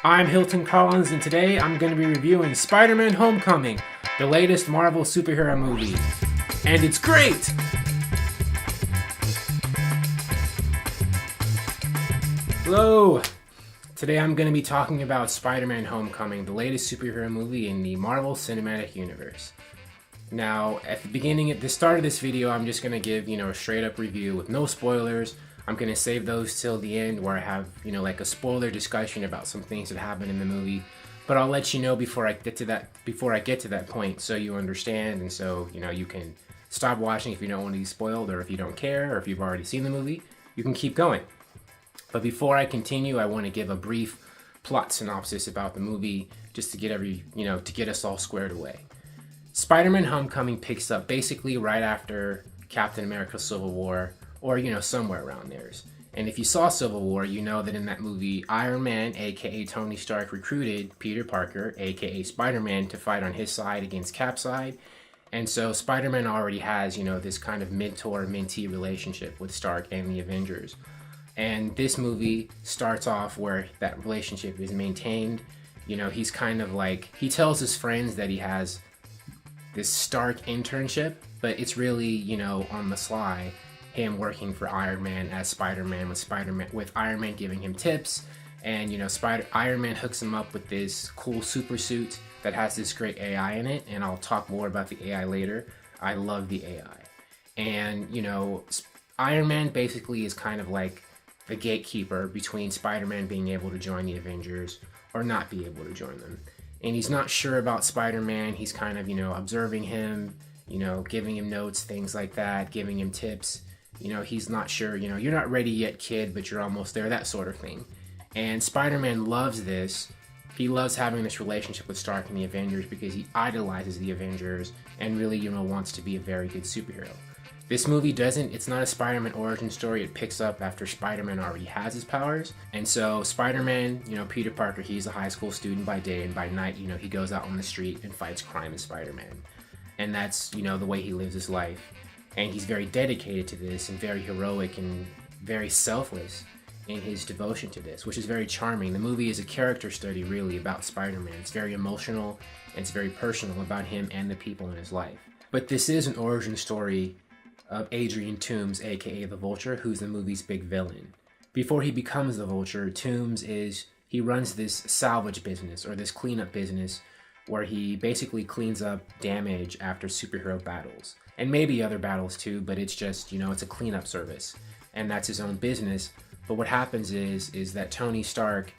I'm Hilton Collins, and today I'm going to be reviewing Spider-Man Homecoming, the latest Marvel superhero movie. And it's great! Hello! Today I'm going to be talking about Spider-Man Homecoming, the latest superhero movie in the Marvel Cinematic Universe. Now, at the start of this video, I'm just going to give, a straight up review with no spoilers. I'm going to save those till the end where I have, like a spoiler discussion about some things that happen in the movie. But I'll let you know before I get to that point so you understand and so, you can stop watching if you don't want to be spoiled or if you don't care or if you've already seen the movie, you can keep going. But before I continue, I want to give a brief plot synopsis about the movie just to get to get us all squared away. Spider-Man Homecoming picks up basically right after Captain America Civil War, or somewhere around there. And if you saw Civil War, you know that in that movie, Iron Man, aka Tony Stark, recruited Peter Parker, aka Spider-Man, to fight on his side against Cap's side. And so Spider-Man already has, this kind of mentor-mentee relationship with Stark and the Avengers. And this movie starts off where that relationship is maintained. He's kind of like, he tells his friends that he has this Stark internship, but it's really, on the sly, him working for Iron Man as Spider-Man with Iron Man giving him tips, and Iron Man hooks him up with this cool super suit that has this great AI in it, and I'll talk more about the AI later. I love the AI. And Iron Man basically is kind of like the gatekeeper between Spider-Man being able to join the Avengers or not be able to join them. And he's not sure about Spider-Man. He's kind of, observing him, giving him notes, things like that, giving him tips. He's not sure, you're not ready yet, kid, but you're almost there, that sort of thing. And Spider-Man loves this. He loves having this relationship with Stark and the Avengers because he idolizes the Avengers and really, wants to be a very good superhero. This movie it's not a Spider-Man origin story. It picks up after Spider-Man already has his powers. And so Spider-Man, Peter Parker, he's a high school student by day, and by night, he goes out on the street and fights crime as Spider-Man. And that's, the way he lives his life. And he's very dedicated to this and very heroic and very selfless in his devotion to this, which is very charming. The movie is a character study, really, about Spider-Man. It's very emotional and it's very personal about him and the people in his life. But this is an origin story of Adrian Toomes, aka the Vulture, who's the movie's big villain. Before he becomes the Vulture, he runs this salvage business or this cleanup business where he basically cleans up damage after superhero battles. And maybe other battles too, but it's just, it's a cleanup service. And that's his own business. But what happens is that Tony Stark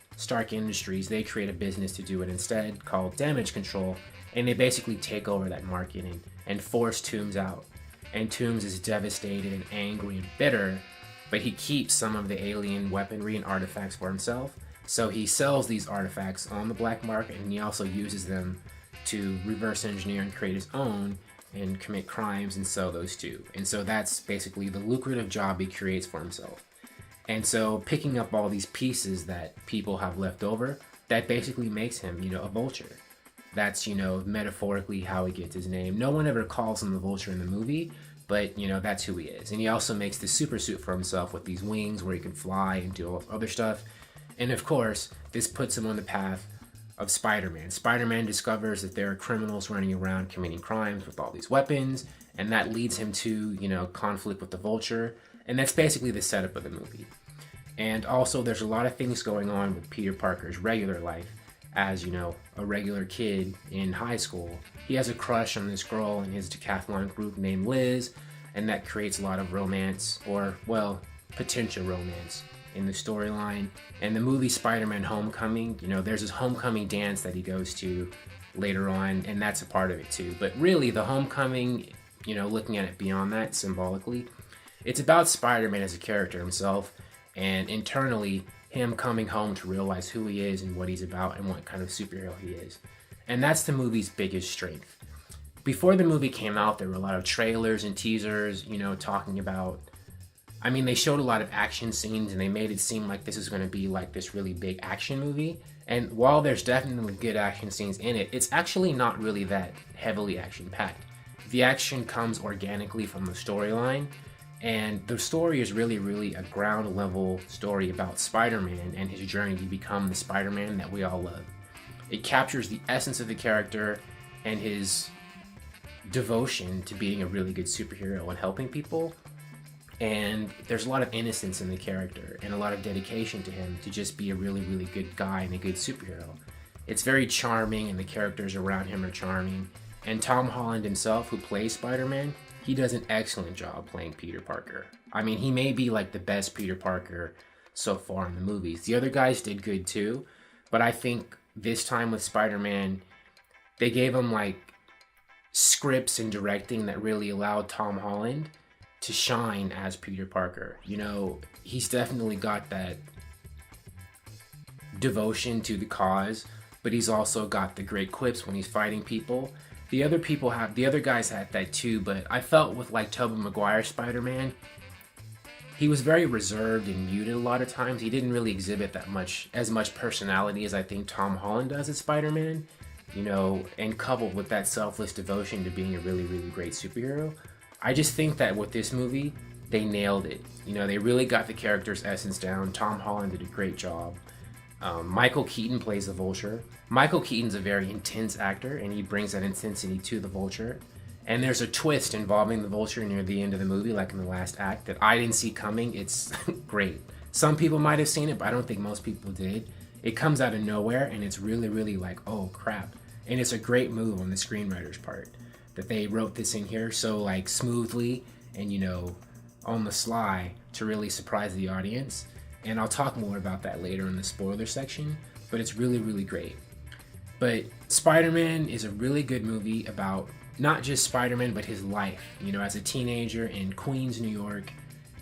Industries, they create a business to do it instead called Damage Control. And they basically take over that market and force Toomes out. And Toomes is devastated and angry and bitter, but he keeps some of the alien weaponry and artifacts for himself. So he sells these artifacts on the black market, and he also uses them to reverse engineer and create his own and commit crimes and sell those too. And so that's basically the lucrative job he creates for himself. And so picking up all these pieces that people have left over, that basically makes him, a vulture. That's, metaphorically how he gets his name. No one ever calls him the Vulture in the movie, but, that's who he is. And he also makes the super suit for himself with these wings where he can fly and do other stuff. And of course, this puts him on the path of Spider-Man. Spider-Man discovers that there are criminals running around committing crimes with all these weapons, and that leads him to, conflict with the Vulture. And that's basically the setup of the movie. And also, there's a lot of things going on with Peter Parker's regular life. As a regular kid in high school, he has a crush on this girl in his decathlon group named Liz, and that creates a lot of romance, or, well, potential romance in the storyline. And the movie Spider-Man Homecoming, there's this homecoming dance that he goes to later on, and that's a part of it too. But really, the homecoming, looking at it beyond that symbolically, it's about Spider-Man as a character himself, and internally, him coming home to realize who he is and what he's about and what kind of superhero he is. And that's the movie's biggest strength. Before the movie came out, there were a lot of trailers and teasers, talking about... they showed a lot of action scenes and they made it seem like this is going to be like this really big action movie. And while there's definitely good action scenes in it, it's actually not really that heavily action-packed. The action comes organically from the storyline, And the story is really a ground level story about Spider-Man and his journey to become the Spider-Man that we all love. It captures the essence of the character and his devotion to being a really good superhero and helping people. And there's a lot of innocence in the character and a lot of dedication to him to just be a really good guy and a good superhero. It's very charming, and the characters around him are charming. And Tom Holland himself, who plays Spider-Man, he does an excellent job playing Peter Parker. I mean, he may be like the best Peter Parker so far in the movies. The other guys did good too, but I think this time with Spider-Man, they gave him like scripts and directing that really allowed Tom Holland to shine as Peter Parker. You know, he's definitely got that devotion to the cause, but he's also got the great quips when he's fighting people. The other guys had that too, but I felt with like Tobey Maguire's Spider-Man, he was very reserved and muted a lot of times. He didn't really exhibit as much personality as I think Tom Holland does as Spider-Man, you know, and coupled with that selfless devotion to being a really great superhero. I just think that with this movie, they nailed it. You know, they really got the character's essence down. Tom Holland did a great job. Michael Keaton plays the Vulture. Michael Keaton's a very intense actor, and he brings that intensity to the Vulture. And there's a twist involving the Vulture near the end of the movie, like in the last act, that I didn't see coming. It's great. Some people might have seen it, but I don't think most people did. It comes out of nowhere, and it's really like, oh crap. And it's a great move on the screenwriter's part that they wrote this in here so like smoothly and, you know, on the sly to really surprise the audience. And I'll talk more about that later in the spoiler section, but it's really great. But Spider-Man is a really good movie about not just Spider-Man, but his life, you know, as a teenager in Queens, New York,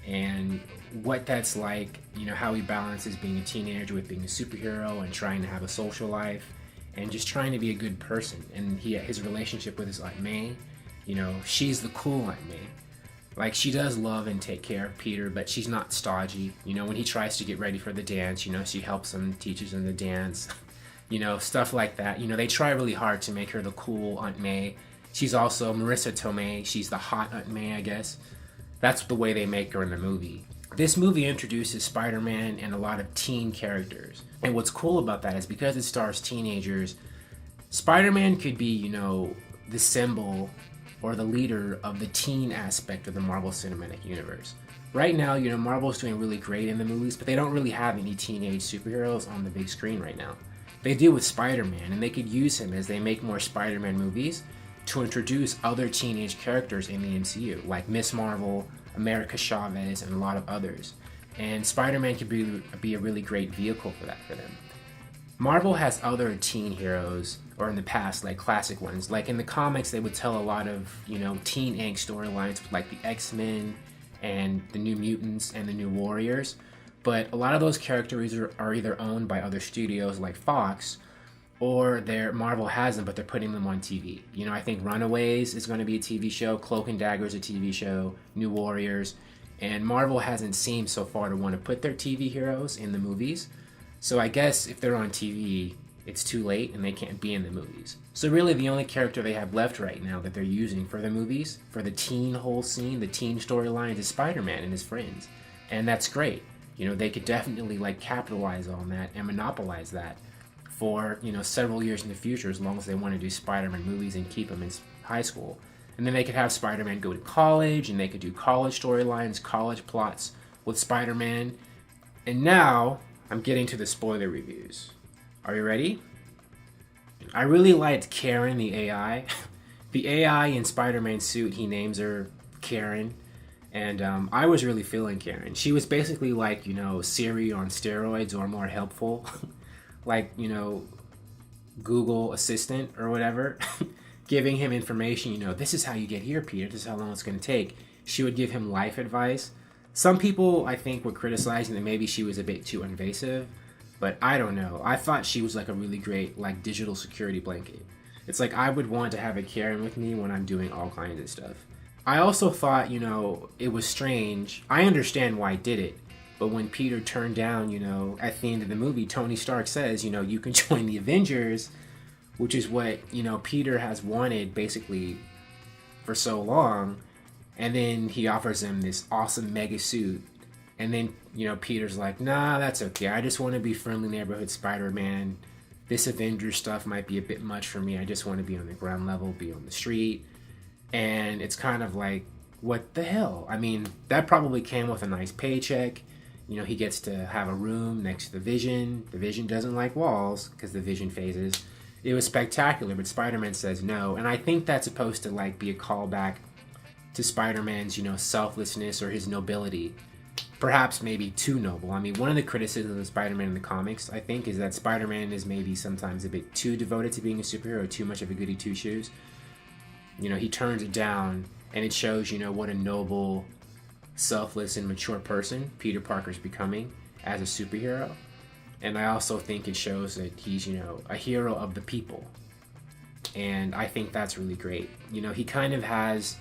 and what that's like, you know, how he balances being a teenager with being a superhero and trying to have a social life and just trying to be a good person. And his relationship with his Aunt May, you know, she's the cool Aunt May. Like, she does love and take care of Peter, but she's not stodgy. You know, when he tries to get ready for the dance, you know, she helps him, teaches him to dance, you know, stuff like that. You know, they try really hard to make her the cool Aunt May. She's also Marissa Tomei. She's the hot Aunt May, I guess. That's the way they make her in the movie. This movie introduces Spider-Man and a lot of teen characters. And what's cool about that is because it stars teenagers, Spider-Man could be, you know, the symbol or the leader of the teen aspect of the Marvel Cinematic Universe. Right now, you know, Marvel's doing really great in the movies, but they don't really have any teenage superheroes on the big screen right now. They do with Spider-Man, and they could use him as they make more Spider-Man movies to introduce other teenage characters in the MCU, like Miss Marvel, America Chavez, and a lot of others. And Spider-Man could be a really great vehicle for that for them. Marvel has other teen heroes, or in the past, like classic ones. Like in the comics, they would tell a lot of, you know, teen angst storylines, like the X-Men and the New Mutants and the New Warriors. But a lot of those characters are either owned by other studios like Fox, or Marvel has them, but they're putting them on TV. You know, I think Runaways is going to be a TV show, Cloak and Dagger is a TV show, New Warriors, and Marvel hasn't seemed so far to want to put their TV heroes in the movies. So I guess if they're on TV, it's too late and they can't be in the movies. So really the only character they have left right now that they're using for the movies, for the teen whole scene, the teen storylines, is Spider-Man and his friends. And that's great. You know, they could definitely like capitalize on that and monopolize that for, you know, several years in the future, as long as they want to do Spider-Man movies and keep them in high school. And then they could have Spider-Man go to college, and they could do college storylines, college plots with Spider-Man. And now I'm getting to the spoiler reviews. Are you ready? I really liked Karen, the AI. The AI in Spider-Man's suit, he names her Karen. And I was really feeling Karen. She was basically like, you know, Siri on steroids, or more helpful. Like, you know, Google Assistant or whatever. Giving him information, you know, this is how you get here, Peter. This is how long it's going to take. She would give him life advice. Some people, I think, were criticizing that maybe she was a bit too invasive. But I don't know. I thought she was like a really great, like, digital security blanket. It's like I would want to have a Karen with me when I'm doing all kinds of stuff. I also thought, you know, it was strange. I understand why he did it. But when Peter turned down, you know, at the end of the movie, Tony Stark says, you know, you can join the Avengers, which is what, you know, Peter has wanted basically for so long. And then he offers him this awesome mega suit. And then, Peter's like, nah, that's okay. I just want to be friendly neighborhood Spider-Man. This Avengers stuff might be a bit much for me. I just want to be on the ground level, be on the street. And it's kind of like, what the hell? I mean, that probably came with a nice paycheck. He gets to have a room next to the Vision. The Vision doesn't like walls because the Vision phases. It was spectacular, but Spider-Man says no. And I think that's supposed to like be a callback to Spider-Man's, selflessness or his nobility. Perhaps maybe too noble. I mean, one of the criticisms of Spider-Man in the comics, I think, is that Spider-Man is maybe sometimes a bit too devoted to being a superhero, too much of a goody two-shoes. He turns it down, and it shows, what a noble, selfless, and mature person Peter Parker's becoming as a superhero. And I also think it shows that he's, a hero of the people. And I think that's really great. He kind of has...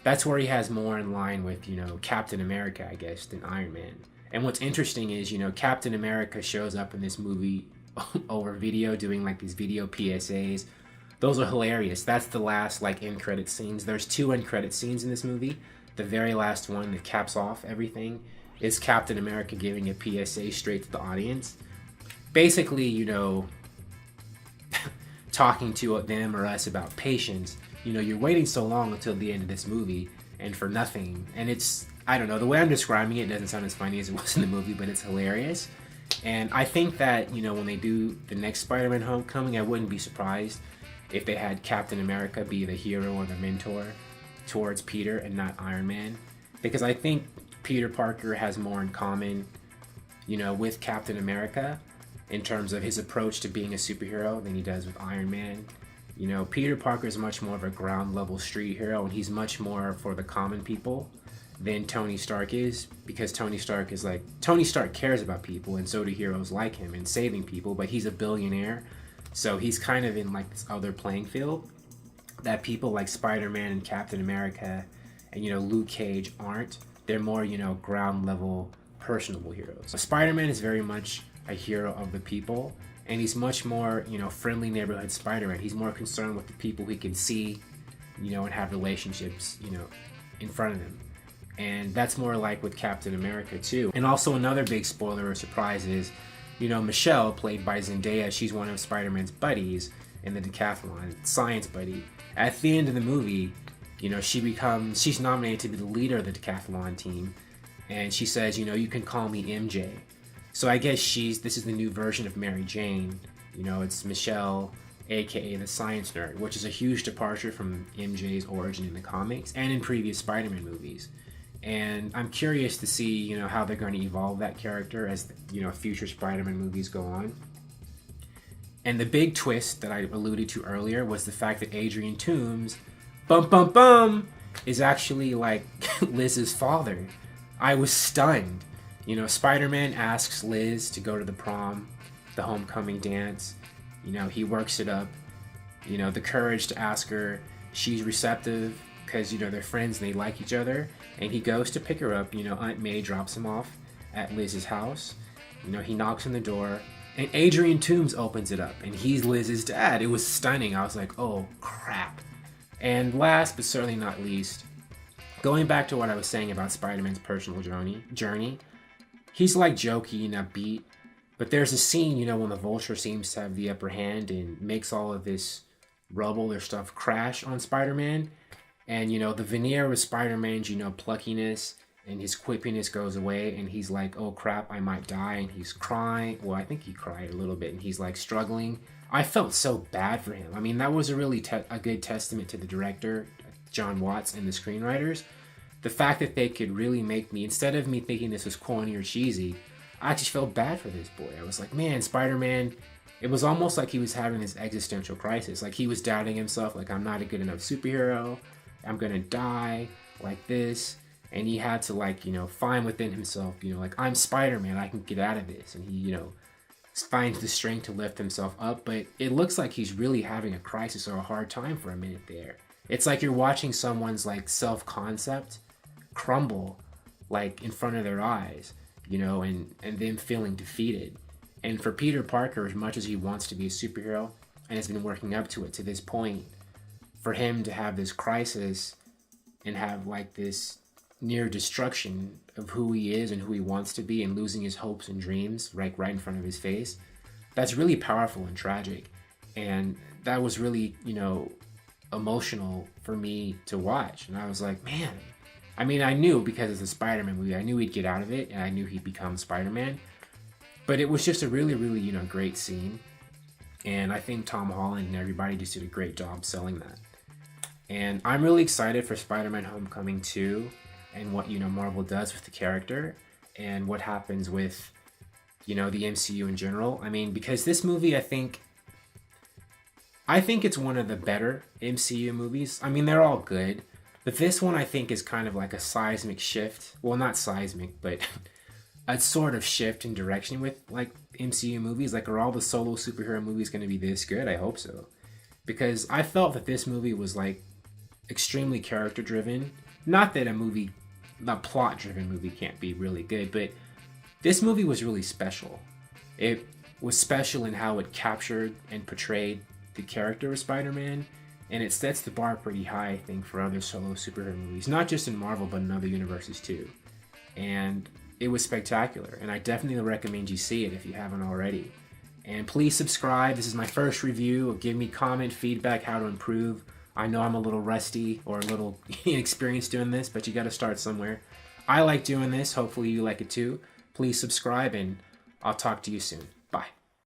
That's where he has more in line with, Captain America, I guess, than Iron Man. And what's interesting is, Captain America shows up in this movie over video, doing like these video PSAs. Those are hilarious. That's the last like end credit scenes. There's 2 end credit scenes in this movie. The very last one that caps off everything is Captain America giving a PSA straight to the audience. Basically, talking to them or us about patience. You're waiting so long until the end of this movie and for nothing. And it's, I don't know, the way I'm describing it doesn't sound as funny as it was in the movie, but it's hilarious. And I think that, when they do the next Spider-Man Homecoming, I wouldn't be surprised if they had Captain America be the hero or the mentor towards Peter and not Iron Man. Because I think Peter Parker has more in common, with Captain America in terms of his approach to being a superhero than he does with Iron Man. Peter Parker is much more of a ground level street hero, and he's much more for the common people than Tony Stark is, because Tony Stark cares about people, and so do heroes like him, and saving people, but he's a billionaire, so he's kind of in like this other playing field that people like Spider-Man and Captain America and Luke Cage aren't. They're more ground level personable heroes. So Spider-Man is very much a hero of the people. And he's much more, friendly neighborhood Spider-Man. He's more concerned with the people he can see, and have relationships, in front of him. And that's more like with Captain America, too. And also another big spoiler or surprise is, Michelle, played by Zendaya, she's one of Spider-Man's buddies in the decathlon, science buddy. At the end of the movie, she's nominated to be the leader of the decathlon team. And she says, you can call me MJ. So I guess this is the new version of Mary Jane. It's Michelle, aka the science nerd, which is a huge departure from MJ's origin in the comics and in previous Spider-Man movies. And I'm curious to see, how they're going to evolve that character as, future Spider-Man movies go on. And the big twist that I alluded to earlier was the fact that Adrian Toomes, is actually like Liz's father. I was stunned. Spider-Man asks Liz to go to the prom, the homecoming dance. He works it up. The courage to ask her. She's receptive because, they're friends and they like each other. And he goes to pick her up. Aunt May drops him off at Liz's house. He knocks on the door. And Adrian Toomes opens it up. And he's Liz's dad. It was stunning. I was like, oh, crap. And last but certainly not least, going back to what I was saying about Spider-Man's personal journey, he's like jokey and upbeat, but there's a scene, when the Vulture seems to have the upper hand and makes all of this rubble or stuff crash on Spider-Man. And, the veneer of Spider-Man's, pluckiness and his quippiness goes away, and he's like, oh crap, I might die, and he's crying. Well, I think he cried a little bit, and he's like struggling. I felt so bad for him. I mean, that was a really a good testament to the director, John Watts, and the screenwriters. The fact that they could really make me, instead of me thinking this was corny or cheesy, I just felt bad for this boy. I was like, man, Spider-Man, it was almost like he was having this existential crisis. Like he was doubting himself, like I'm not a good enough superhero. I'm gonna die like this. And he had to find within himself, like I'm Spider-Man, I can get out of this. And he, finds the strength to lift himself up. But it looks like he's really having a crisis or a hard time for a minute there. It's like you're watching someone's self-concept crumble in front of their eyes, and them feeling defeated. And for Peter Parker, as much as he wants to be a superhero and has been working up to it to this point, for him to have this crisis and have like this near destruction of who he is and who he wants to be and losing his hopes and dreams right in front of his face. That's really powerful and tragic. And that was really, emotional for me to watch. And I was like, man, I mean, I knew because it's a Spider-Man movie, I knew he'd get out of it and I knew he'd become Spider-Man. But it was just a really, really, great scene. And I think Tom Holland and everybody just did a great job selling that. And I'm really excited for Spider-Man Homecoming 2 and what, Marvel does with the character and what happens with, the MCU in general. I mean, because this movie, I think it's one of the better MCU movies. I mean, they're all good. But this one, I think, is kind of like a seismic shift. Well, not seismic, but a sort of shift in direction with, like, MCU movies. Like, are all the solo superhero movies going to be this good? I hope so. Because I felt that this movie was, like, extremely character-driven. Not that a plot-driven movie can't be really good, but this movie was really special. It was special in how it captured and portrayed the character of Spider-Man, and it sets the bar pretty high, I think, for other solo superhero movies, not just in Marvel, but in other universes too. And it was spectacular, and I definitely recommend you see it if you haven't already. And please subscribe. This is my first review. Give me comment, feedback, how to improve. I know I'm a little rusty or a little inexperienced doing this, but you got to start somewhere. I like doing this. Hopefully you like it too. Please subscribe, and I'll talk to you soon.